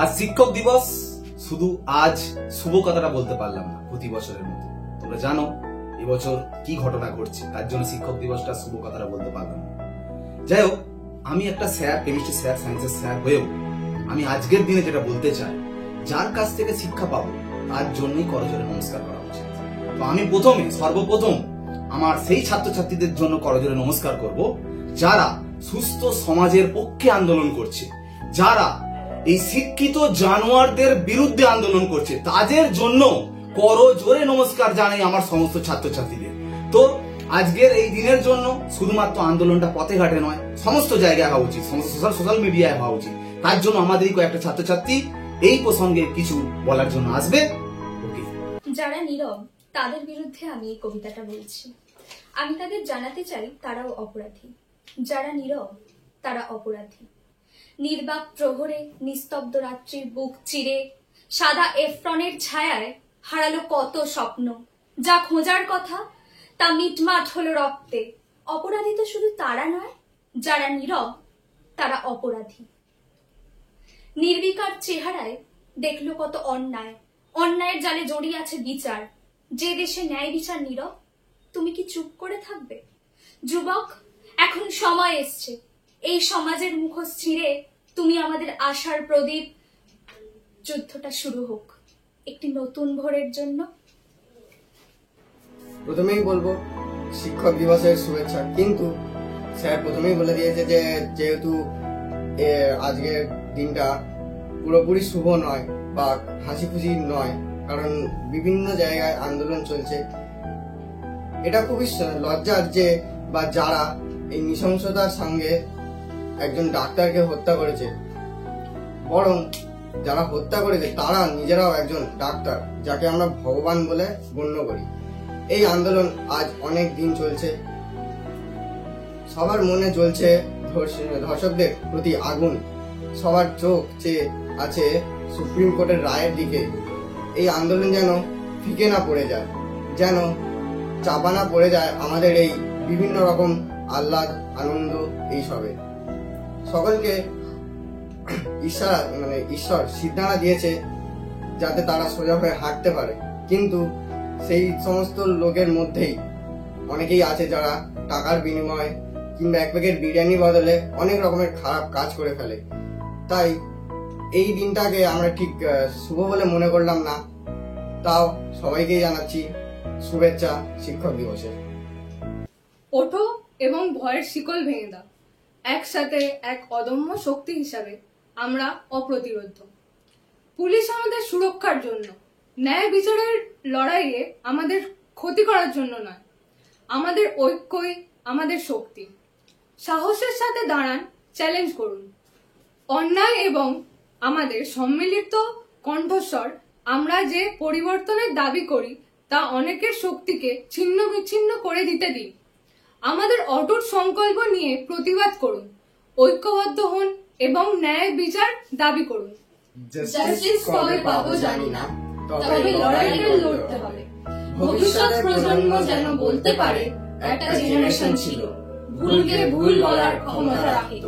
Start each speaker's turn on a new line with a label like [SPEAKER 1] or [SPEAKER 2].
[SPEAKER 1] আজ শিক্ষক দিবস, শুধু আজ শুভ কথাটা বলতে পারলাম না প্রতি বছরের মতো। তোমরা জানো এবছর কি ঘটনা ঘটছে, তার জন্য শিক্ষক দিবসটা শুভ কথাটা বলতে পারলাম না। যাই হোক, আমি একটা স্যার, কেমিস্ট্রি স্যার, সায়েন্সের স্যার হয়েও আমি আজকের দিনে যেটা বলতে চাই, যার কাছ থেকে শিক্ষা পাবো তার জন্যই করজোড়ে নমস্কার করা উচিত। তো আমি সর্বপ্রথম আমার সেই ছাত্রছাত্রীদের জন্য করজোড়ে নমস্কার করব যারা সুস্থ সমাজের পক্ষে আন্দোলন করছে, যারা এই শিক্ষিত জানোয়ারদের বিরুদ্ধে আন্দোলন করছে, তাদের জন্য করজোড়ে নমস্কার জানাই আমার সমস্ত ছাত্রছাত্রীদের। তো আজকের এই দিনের জন্য শুধুমাত্র আন্দোলনটা পথে ঘাটে নয়, সমস্ত জায়গায় হওয়া উচিত, সমস্ত সোশ্যাল মিডিয়ায় হওয়া উচিত। তার জন্য আমাদেরই কয়েকটা ছাত্রছাত্রী এই প্রসঙ্গে কিছু বলার জন্য আসবে।
[SPEAKER 2] যারা নীরব তাদের বিরুদ্ধে আমি এই কবিতাটা বলছি। আমি তাদের জানাতে চাই তারাও অপরাধী। যারা নীরব তারা অপরাধী। নির্বাক প্রহরে নিস্তব্ধ রাত্রির বুক চিরে সাদা এফরনের ছায়ায় হারালো কত স্বপ্ন। যা খোঁজার কথা তা মিটমাট হলো রক্তে। অপরাধী তো শুধু তারা নয়, যারা নীরব তারা অপরাধী। নির্বিকার চেহারায় দেখলো কত অন্যায়, অন্যায়ের জালে জড়িয়ে আছে বিচার। যে দেশে ন্যায় বিচার নীরব, তুমি কি চুপ করে থাকবে? যুবক, এখন সময় এসছে, এই সমাজের মুখোশ ছিঁড়ে তুমি আমাদের আশার প্রদীপ। যুদ্ধটা শুরু হোক একটি নতুন ভোরের জন্য।
[SPEAKER 3] প্রথমেই বলবো শিক্ষক দিবসের শুভেচ্ছা, কিন্তু স্যার প্রথমেই বলে দিয়েছে যে যেহেতু আজকের দিনটা পুরোপুরি শুভ নয় বা হাসি খুশি নয়, কারণ বিভিন্ন জায়গায় আন্দোলন চলছে। এটা খুবই লজ্জার যে বা যারা এই নৃশংসতার সঙ্গে একজন ডাক্তারকে হত্যা করেছে, বরং যারা হত্যা করেছে তারা নিজেরাও একজন ডাক্তার, যাকে আমরা ভগবান বলে গণ্য করি। এই আন্দোলন আজ অনেক দিন চলছে, সবার মনে জ্বলছে ধর্ষকদের প্রতি আগুন, সবার চোখ চেয়ে আছে সুপ্রিম কোর্টের রায়ের দিকে। এই আন্দোলন যেন ফিকে না পড়ে যায়, যেন চাপা না পড়ে যায় আমাদের এই বিভিন্ন রকম আহ্লাদ আনন্দ এইসবে। সকলকে ঈশ্বর সিদ্ধান্ত দিয়েছে যাতে তারা সোজা হয়ে হাঁটতে পারে, কিন্তু সেই সমস্ত লোকের মধ্যেই অনেকেই আছে যারা টাকার বিনিময়ে কিংবা এক প্যাকেট বিরিয়ানি বদলে অনেক রকমের খারাপ কাজ করে ফেলে। তাই এই দিনটাকে আমরা ঠিক শুভ বলে মনে করলাম না। তাও সবাইকেই জানাচ্ছি শুভেচ্ছা শিক্ষক দিবসে।
[SPEAKER 4] ওঠো এবং ভয়ের শিকল ভেঙে দাও। একসাথে এক অদম্য শক্তি হিসাবে আমরা অপ্রতিরোধ্য। পুলিশ আমাদের সুরক্ষার জন্য, ন্যায় বিচারের লড়াইয়ে আমাদের ক্ষতি করার জন্য নয়। আমাদের ঐক্যই আমাদের শক্তি। সাহসের সাথে দাঁড়ান, চ্যালেঞ্জ করুন অন্যায় এবং আমাদের সম্মিলিত কণ্ঠস্বর আমরা যে পরিবর্তনের দাবি করি তা অনেকের শক্তিকে ছিন্ন বিচ্ছিন্ন করে দিতে দিন। আমাদের অটুট সংকল্প নিয়ে প্রতিবাদ করুন, ঐক্যবদ্ধ হন এবং ন্যায় বিচার দাবি করুন।
[SPEAKER 2] জাস্টিস কবে পাবো জানি না, তবে লড়াইটা লড়তে হবে। ভবিষ্যৎ প্রজন্ম যেন বলতে পারে একটা জেনারেশন ছিল, ভুলকে ভুল বলার ক্ষমতা রাখিত।